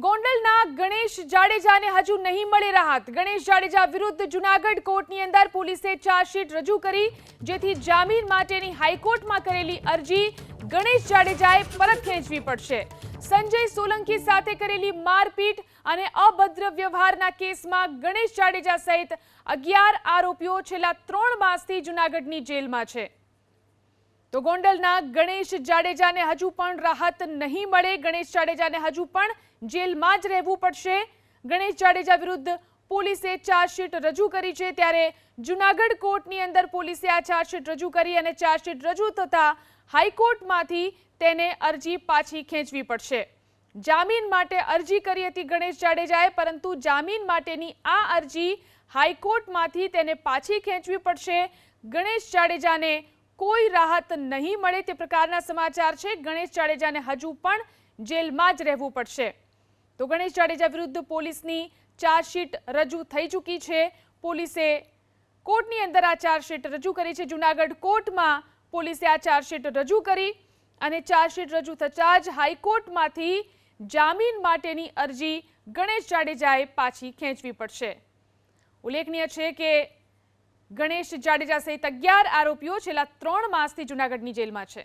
ગોંડલના ગણેશ જાડેજાને હજુ નહીં મળે રાહત। ગણેશ જાડેજા વિરુદ્ધ જૂનાગઢ કોર્ટની અંદર પોલીસે ચાર્જશીટ રજૂ કરી, જેથી જામીન માટેની હાઈકોર્ટમાં કરેલી અરજી ગણેશ જાડેજાએ પરત ખેંચવી પડશે। સંજય સોલંકી સાથે કરેલી મારપીટ અને અભદ્ર વ્યવહારના કેસમાં ગણેશ જાડેજા સહિત 11 આરોપીઓ છેલ્લા 3 માસથી જૂનાગઢની જેલમાં છે। તો ગોંડલના ગણેશ જાડેજાને હજુ પણ રાહત નહીં મળે। ગણેશ જાડેજાને હજુ પણ જેલમાં જ રહેવું પડશે। ગણેશ જાડેજા વિરુદ્ધ પોલીસે ચાર્જશીટ રજૂ કરી છે, ત્યારે જૂનાગઢ કોર્ટની અંદર પોલીસે આ ચાર્જશીટ રજૂ કરી અને ચાર્જશીટ રજૂ થતા હાઈકોર્ટમાંથી તેને અરજી પાછી ખેંચવી પડશે। જામીન માટે અરજી કરી હતી ગણેશ જાડેજાએ, પરંતુ જામીન માટેની આ અરજી હાઈકોર્ટમાંથી તેને પાછી ખેંચવી પડશે। ગણેશ જાડેજાને કોઈ રાહત નહીં મળે તે પ્રકારના સમાચાર છે। ગણેશ જાડેજાને હજુ પણ જેલમાં જ રહેવું પડશે। તો ગણેશ જાડેજા વિરુદ્ધ પોલીસની ચાર્જશીટ રજૂ થઈ ચૂકી છે। પોલીસે કોર્ટની અંદર આ ચાર્જશીટ રજૂ કરી છે। જૂનાગઢ કોર્ટમાં પોલીસે આ ચાર્જશીટ રજૂ કરી અને ચાર્જશીટ રજૂ થતાં જ હાઈકોર્ટમાંથી જામીન માટેની અરજી ગણેશ જાડેજાએ પાછી ખેંચવી પડશે। ઉલ્લેખનીય છે કે ગણેશ જાડેજા સહિત 11 આરોપીઓ છેલ્લા 3 માસથી જૂનાગઢની જેલમાં છે।